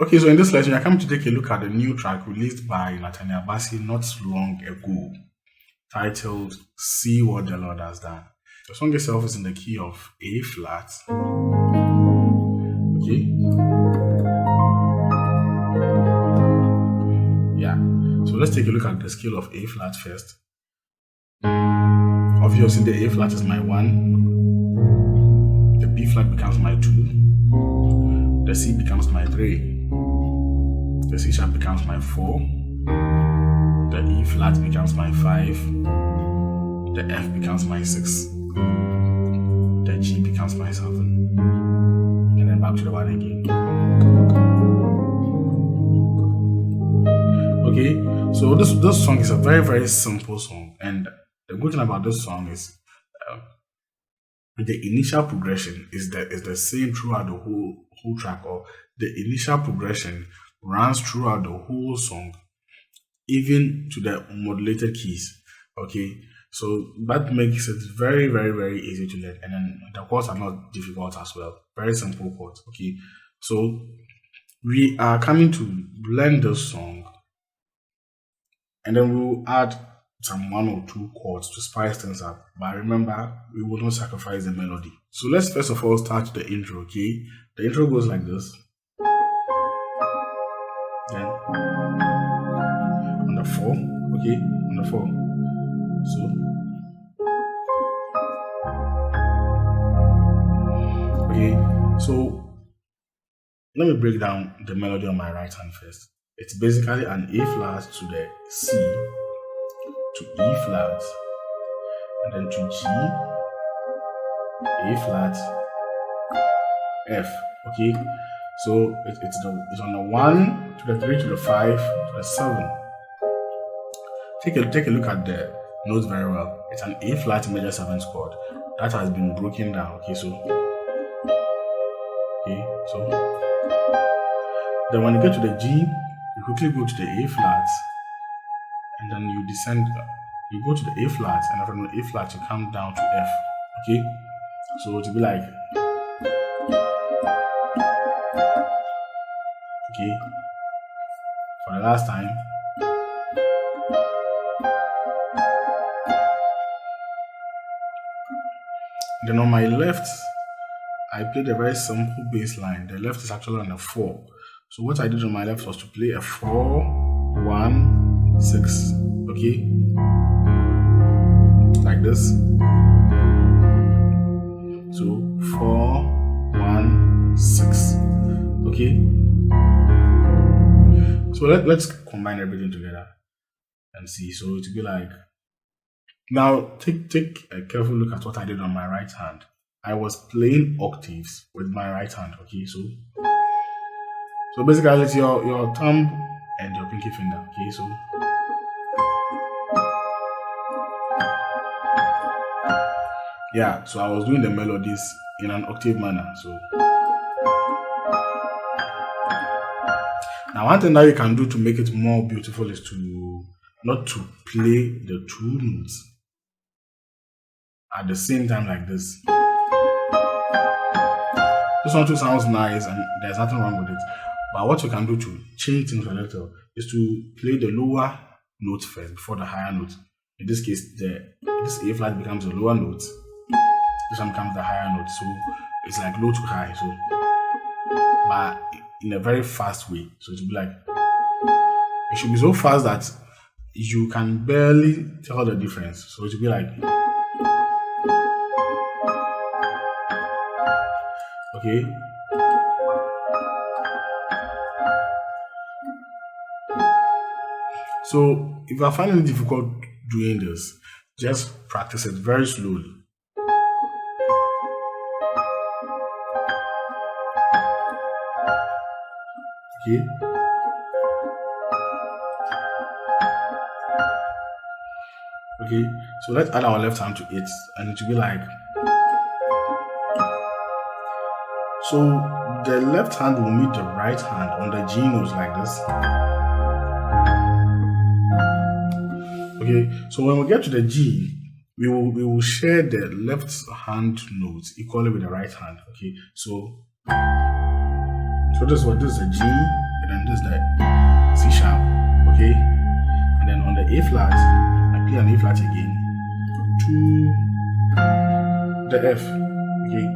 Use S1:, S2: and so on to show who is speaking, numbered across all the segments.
S1: Okay, so in this lesson, you're coming to take a look at the new track released by Nathaniel Bassey not long ago, titled See What the Lord Has Done. The song itself is in the key of A flat. Okay. Yeah. So let's take a look at the scale of A flat first. Obviously, the A flat is my 1. The B flat becomes my 2. The C becomes my 3. The C sharp becomes my 4. The E flat becomes my 5. The F becomes my 6. The G becomes my 7. And then back to the 1 again. Okay, so this song is a very, very simple song. And the good thing about this song is the initial progression is the same throughout the whole track, or the initial progression runs throughout the whole song, even to the modulated keys. Okay, so that makes it very, very, very easy to learn, and then the chords are not difficult as well. Very simple chords. Okay, so we are coming to blend this song, and then we'll add some 1 or 2 chords to spice things up. But remember, we will not sacrifice the melody. So let's first of all start the intro. Okay, the intro goes like this. Then on the 4, okay, on the 4. So okay, so let me break down the melody on my right hand first. It's basically an A flat to the C, to E flat, and then to G, A flat, F. Okay, so it's on the 1 to the 3 to the 5 to the 7. Take a look at the notes very well. It's an A flat major 7th chord that has been broken down. Okay, so then when you get to the G, you quickly go to the A flat, and then you descend. You go to the A flat, and from the A flat you come down to F. Okay, so it will be like, okay, for the last time. Then on my left, I played a very simple bass line. The left is actually on a 4. So what I did on my left was to play a 4, 1, 6. Okay, like this. So 4, 1, 6. Okay. So let's combine everything together and see. So it will be like, now take a careful look at what I did on my right hand. I was playing octaves with my right hand. Okay, so basically it's your thumb and your pinky finger. Okay, so yeah, so I was doing the melodies in an octave manner. So now one thing that you can do to make it more beautiful is to not to play the 2 notes at the same time like this. This one too sounds nice and there's nothing wrong with it. But what you can do to change things a little is to play the lower note first before the higher note. In this case, this A flat becomes the lower note. This one becomes the higher note. So it's like low to high. So, but in a very fast way. So it will be like, it should be so fast that you can barely tell the difference. So it will be like, okay. So if you are finding it difficult doing this, just practice it very slowly. Okay. Okay, so let's add our left hand to it, and it will be like, so the left hand will meet the right hand on the G notes like this. Okay, so when we get to the G, we will share the left hand notes equally with the right hand. Okay, so this is a G, then this is the C sharp, okay? And then on the A flat, I play an A flat again to the F, okay?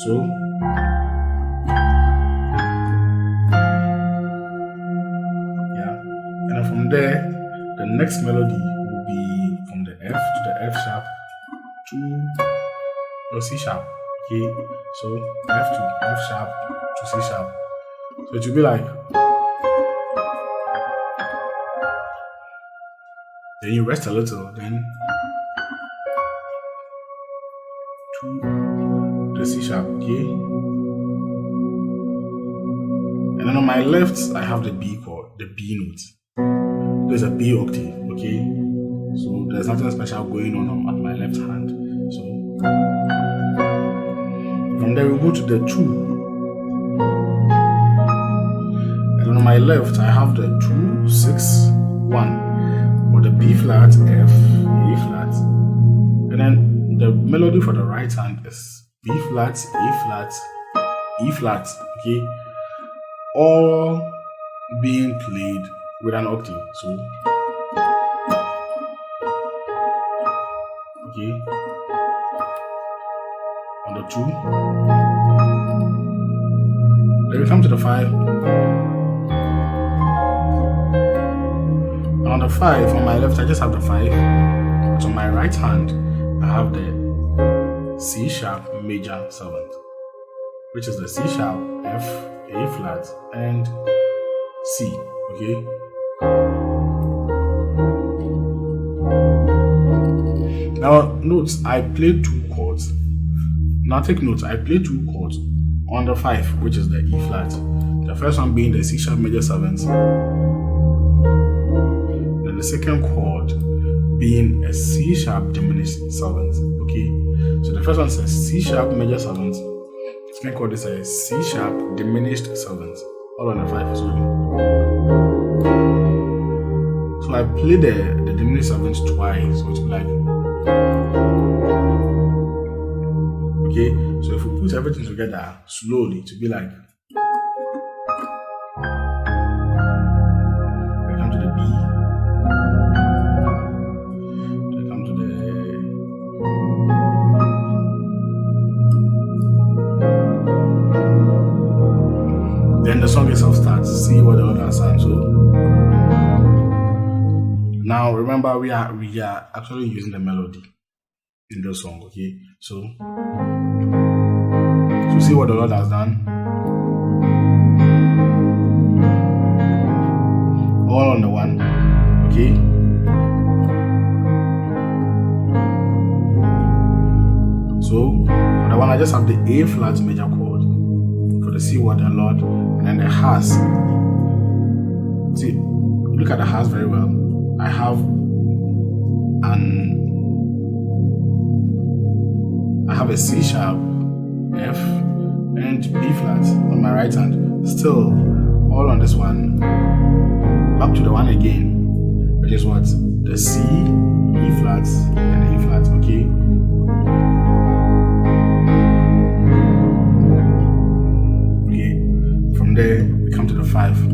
S1: So yeah, and then from there, the next melody will be from the F to the F sharp to your C sharp, okay? So F to F sharp to C sharp. So it will be like, then you rest a little, then to the C sharp, okay? And then on my left, I have the B chord, the B note. There's a B octave, okay? So there's nothing special going on at my left hand. So from there we go to the 2. And on my left I have the 2, 6, 1 for the B flat, F, A flat. And then the melody for the right hand is B flat, A flat, E flat, okay? All being played with an octave. So okay, on the 2, then we come to the 5, and on the 5, on my left I just have the 5, but on my right hand I have the C sharp major 7th, which is the C sharp, F, A flat, and C, okay? Now, note, I play 2 chords. Now, take note, I play 2 chords on the 5, which is the E flat. The first one being the C sharp major 7th. And the second chord being a C sharp diminished 7th. Okay? So the first one says C sharp major 7th. The second chord is a C sharp diminished 7th. All on the 5, sorry. So I play the diminished 7th twice, so it's like, okay, so if we put everything together slowly to be like, we come to the B, we come to the, then the song itself starts. See what the other sounds. So now remember we are actually using the melody in the song, okay? So see what the Lord has done. All on the 1, okay? So for the 1 I just have the A flat major chord. For the C what the Lord, and then the has. See, look at the has very well. I have a C sharp, F, and B flat on my right hand. Still, all on this one, up to the 1 again, which is what? The C, E flat, and the E flat, okay? Okay, from there, we come to the 5.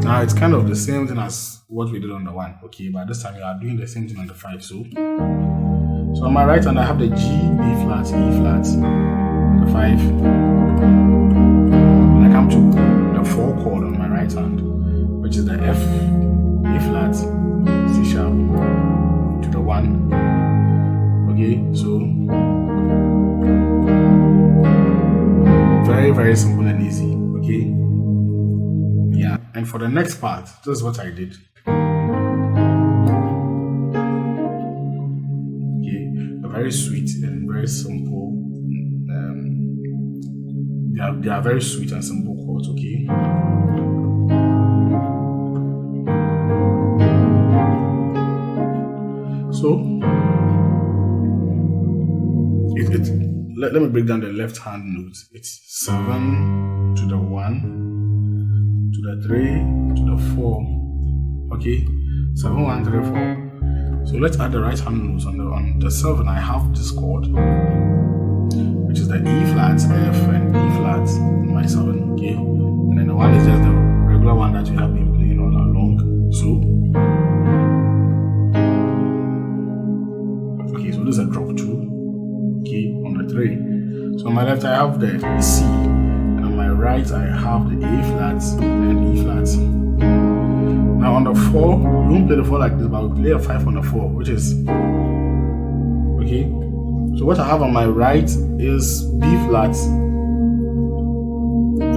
S1: Now it's kind of the same thing as what we did on the 1, okay? But this time we are doing the same thing on the 5. So on my right hand I have the G, B flat, E flat, the 5. And I come to the 4 chord on my right hand, which is the F, A flat, C sharp to the 1. Okay, so very, very simple and easy, okay? Yeah, and for the next part, this is what I did. Okay, very sweet and very simple. They are very sweet and simple chords, okay? So, let me break down the left hand notes. It's 7 to the 1, to the 3, to the 4. Okay, 7, 1, 3, 4. So let's add the right hand notes on the 7. I have this chord, which is the E flat, F, and E flat. flat on my 7, okay? And then the 1 is just the regular one that we have been playing all along. So, okay, so this is a drop 2, okay, on the 3. So on my left I have the C, and on my right I have the A flat and E flat. Now on the 4, we won't play the 4 like this, but we'll play a 5 on the 4, which is, okay. So what I have on my right is B flat,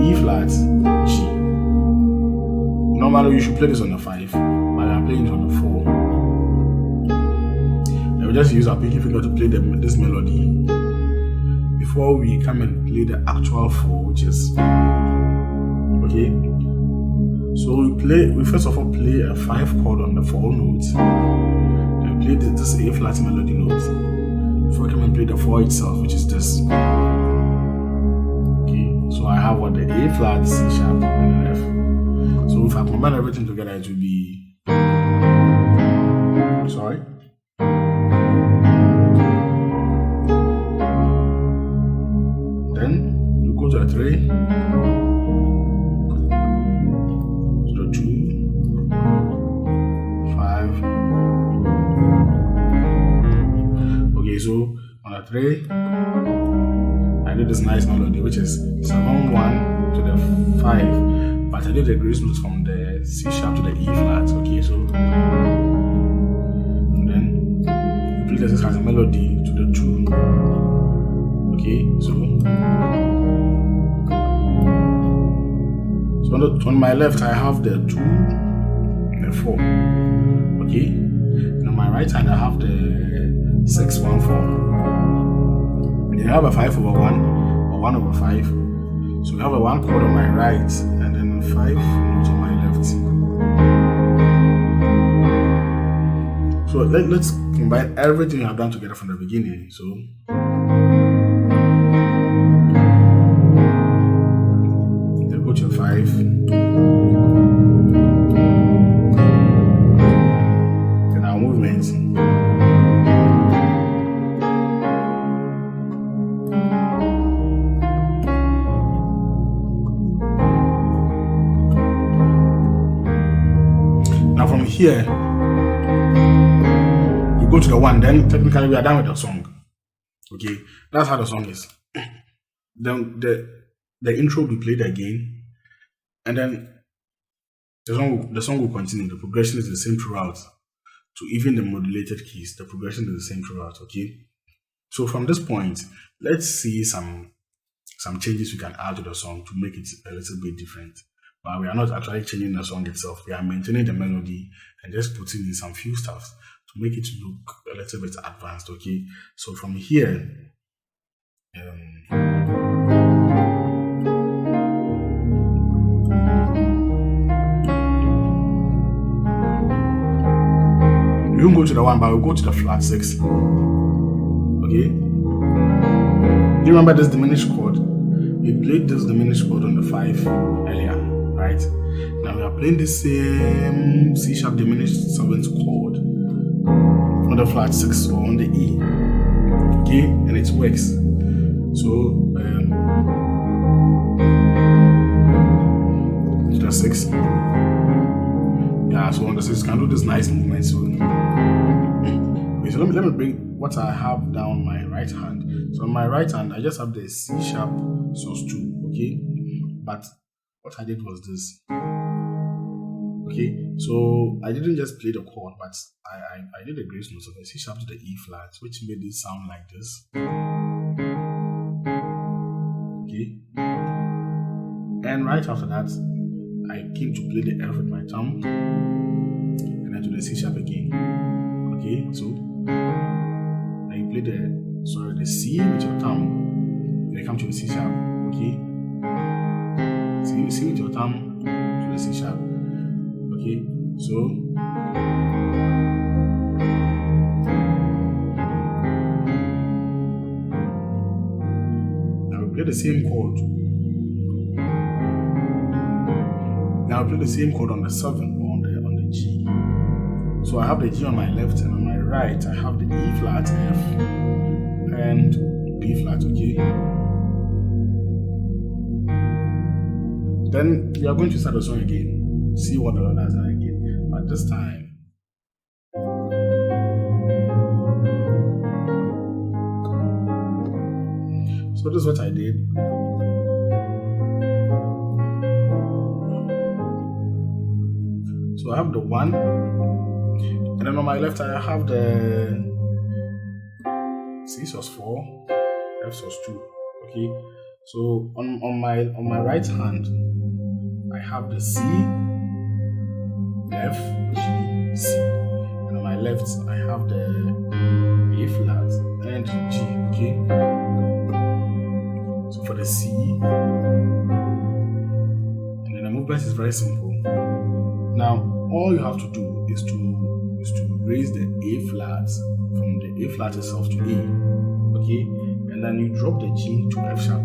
S1: E flat, G. Normally you should play this on the 5, but I'm playing it on the 4. And we just use our pinky finger to play this melody before we come and play the actual 4, which is, okay. So we first of all play a 5 chord on the 4 notes, then play this A flat melody note before we come and play the 4 itself, which is this. Okay, so I have what the A flat, C sharp, and F. So if I combine everything together, it will be, sorry. Then you go to the 3. So on the 3, I did this nice melody, which is 7-1 to the 5, but I did the grace notes from the C sharp to the E flat. Okay, so and then you play this as a melody to the 2. Okay, so on my left I have the 2 and the 4. Okay, and on my right hand I have the 6-1-4. You have a 5/1 or 1/5. So we have a 1 chord on my right and then a 5 notes on my left. So let's combine everything I've done together from the beginning. So then go to 5. Then our movement. Here, you go to the 1, then technically we are done with the song. Okay, that's how the song is. Then the intro will be played again, and then the song will continue. The progression is the same throughout. So even the modulated keys, the progression is the same throughout. Okay, so from this point, let's see some changes we can add to the song to make it a little bit different. But we are not actually changing the song itself. We are maintaining the melody and just putting in some few stuff to make it look a little bit advanced. Okay, so from here, we won't go to the 1, but we'll go to the flat 6. Okay, do you remember this diminished chord? We played this diminished chord on the 5 earlier. Right now we are playing the same C sharp diminished 7th chord on the flat 6 or on the E. Okay, and it works. So to the 6. Yeah, so on the 6 you can do this nice movement. So okay, so let me bring what I have down my right hand. So on my right hand I just have the C sharp sus2. Okay, but what I did was this. Okay, so I didn't just play the chord, but I did the grace notes of the C sharp to the E flat, which made it sound like this. Okay, and right after that, I came to play the F with my thumb, and then to the C sharp again. Okay, so then you play the C with your thumb, then you come to the C sharp. Okay. So you see with your thumb to the C sharp. Okay, so now we play the same chord. Now I play the same chord on the 7 on the G. So I have the G on my left, and on my right I have the E flat, F, and B flat. Okay. Then you are going to start the song again. See what the Lord has done again. But this time, so this is what I did. So I have the 1, and then on my left I have the C sus 4, F sus 2. Okay. So on my right hand I have the C, F, G, C, and on my left I have the A flat and G. Okay. So for the C, and then the movement is very simple. Now all you have to do is to raise the A flat from the A flat itself to A. Okay, and then you drop the G to F sharp.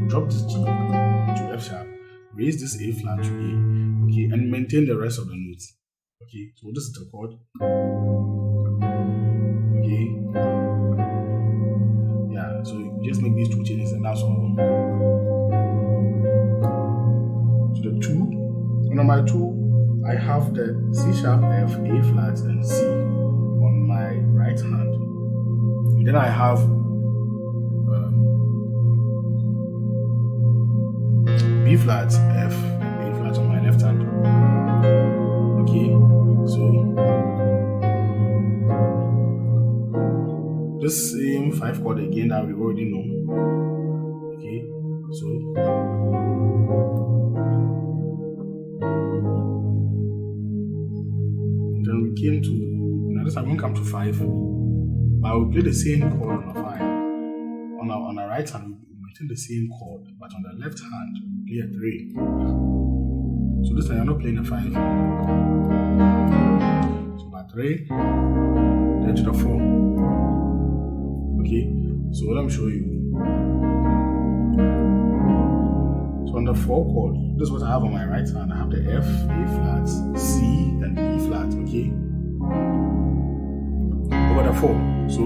S1: Drop this G to F sharp, raise this A flat to A, okay, and maintain the rest of the notes. Okay, so this is the chord. Okay, yeah, so you just make these 2 changes and that's all. To the 2, and on my 2, I have the C sharp, F, A flat, and C on my right hand. And then I have B flat, F, and A flat on my left hand. Okay, so this same 5 chord again that we already know. Okay, so then we came to, now this time we won't come to 5, but I will play the same chord on the 5. On the right hand, we maintain the same chord, but on the left hand, we play a 3. So this time you're not playing a 5. So by 3, then to the 4. Okay, so let me show you. So on the 4 chord, this is what I have on my right hand. I have the F, A flat, C, and E flat. Okay, over the 4. So,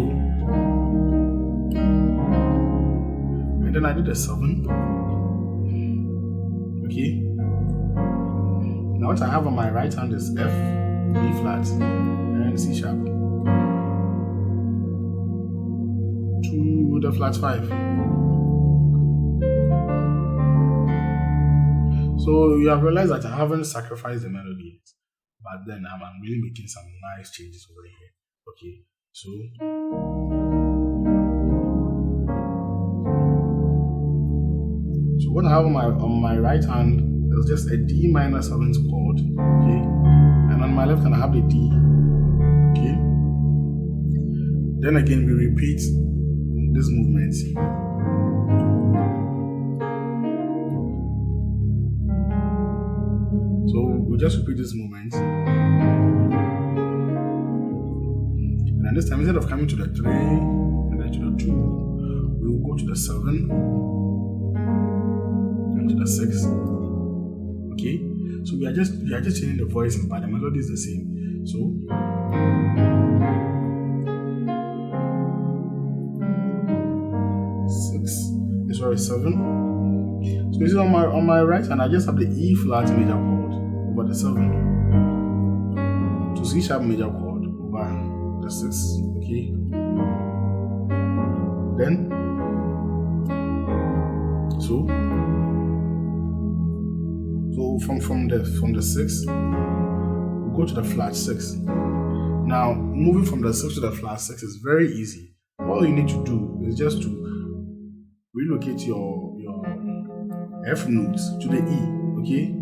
S1: and then I did the 7. Okay. Now what I have on my right hand is F, B flat, and C sharp. To the flat 5. So you have realized that I haven't sacrificed the melody yet, but then I'm really making some nice changes over here. Okay, so what I have on my right hand is just a D minor 7th chord. Okay, and on my left hand I have the D. Okay, then again we repeat this movement. So we just repeat this movement, and then this time instead of coming to the 3 and then to the 2, we will go to the 7 and to the 6. Okay, so we are just changing the voices, but the melody is the same. So sorry, 7. So you see on my right hand, I just have the E flat major chord over the 7, to C sharp major chord over the 6. Okay. Then so from the 6, we go to the flat 6. Now moving from the 6 to the flat 6 is very easy. All you need to do is just to relocate your F notes to the E, okay?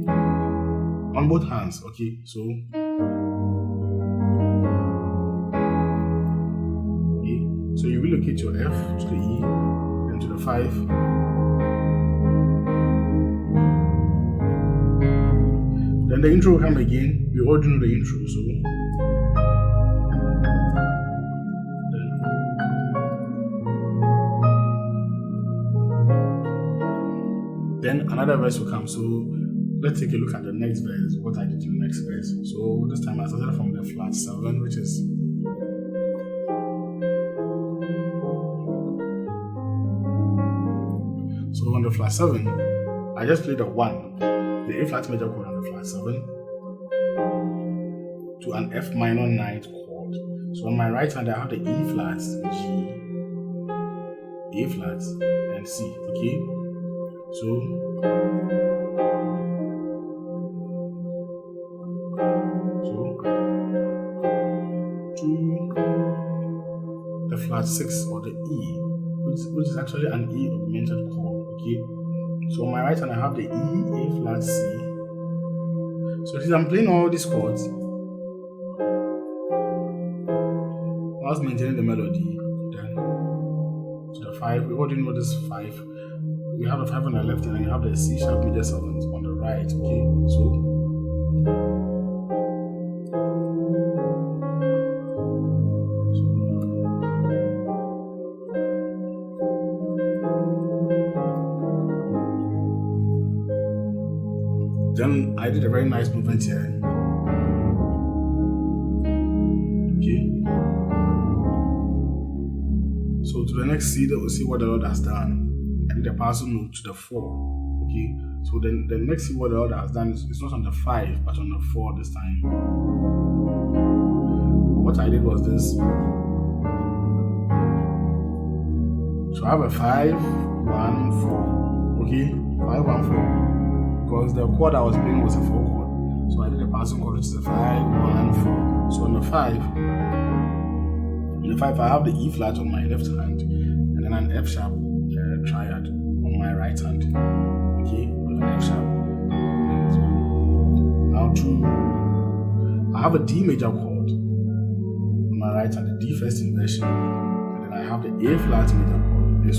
S1: On both hands, okay? So, okay. So you relocate your F to the E and to the 5. Then the intro will come again. We all do the intro, so. Then another verse will come. So let's take a look at the next verse, what I did in the next verse. So this time I started from the flat 7, which is so on the flat 7, I just played the 1, the A flat major chord on the flat 7 to an F minor 9th chord. So on my right hand, I have the E flat, G, A flat, and C. Okay, so to the flat 6 or the E, which is actually an E augmented chord. Okay, so on my right hand, I have the E, A flat, C. So since I'm playing all these chords whilst maintaining the melody, then to the 5, we already know this 5. We have a 5 on the left hand and you have the C sharp major 7 on the right. Okay, so then I did a very nice movement here. Okay. So to the next C, we'll see what the Lord has done. And the passing note to the 4. Okay. So then the next C what the Lord has done is it's not on the 5, but on the 4 this time. What I did was this. So I have a 5, 1, 4. Okay? 5, 1, 4. Because the chord I was playing was a 4 chord. So I did a passing chord which is a 5, 1, 4. So on the 5, I have the E flat on my left hand and then an F sharp triad on my right hand. Okay, with an F sharp. So now I have a D major chord on my right hand, the D first inversion, and then I have the A flat major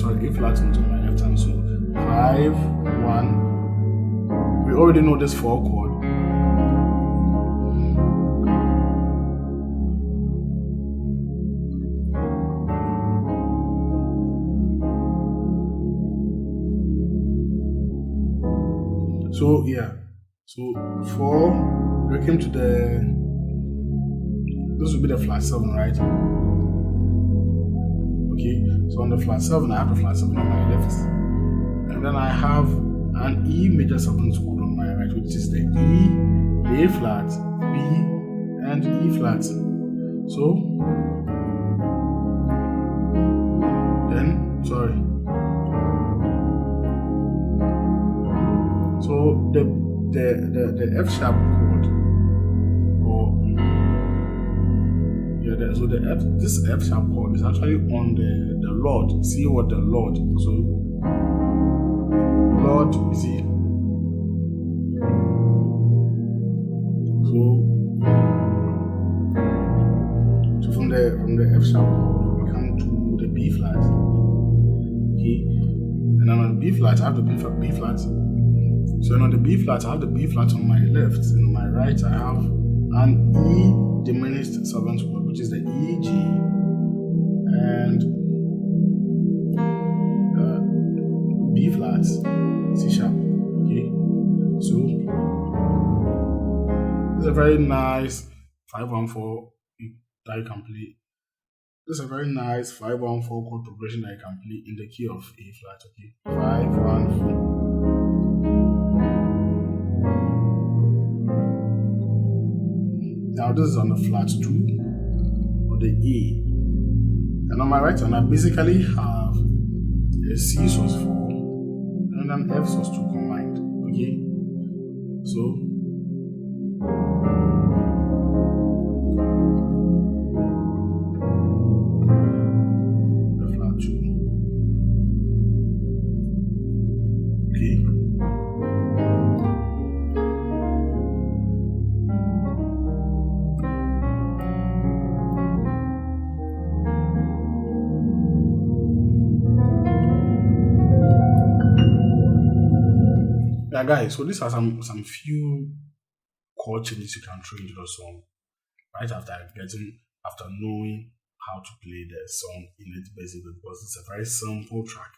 S1: chord. A flat note on my left hand. So 5, 1. We already know this 4 chord. So yeah, so 4, we came to this will be the flat 7, right? Okay, so on the flat 7, I have the flat 7 on my left, and then I have an E major 7th chord on my right, which is the E, A flat, B, and E flat. So the F sharp chord, this F sharp chord is actually on the Lord. See what the Lord. So Lord, you see. So from the F sharp chord, we come to the B flat. Okay, and then on the B flat, I have the B flat. So on the B flat, I have the B flat on my left, and on my right, I have an E diminished 7th chord, which is the E, G, and B flat, C sharp. Okay, so it's a very nice 5-1-4 that you can play. This is a very nice 5-1-4 chord progression that you can play in the key of A flat. Okay, 5-1-4. Now this is on the flat 2 or the E, and on my right hand I basically have a C sus 4 and an F sus 2 combined. Okay, so the flat 2. Okay. Yeah, guys, so these are some few chord changes you can throw into the song right after knowing how to play the song in its basic, because it's a very simple track.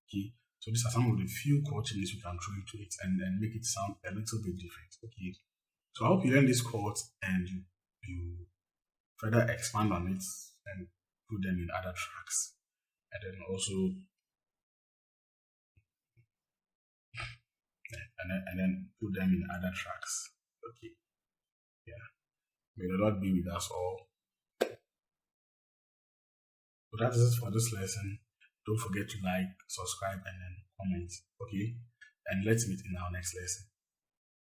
S1: Okay, so these are some of the few chord changes you can throw into it and then make it sound a little bit different. Okay, so I hope you learn these chords and you further expand on it and put them in other tracks, and then also and then put them in other tracks. Okay. Yeah. May the Lord be with us all. So that is it for this lesson. Don't forget to like, subscribe, and then comment. Okay? And let's meet in our next lesson.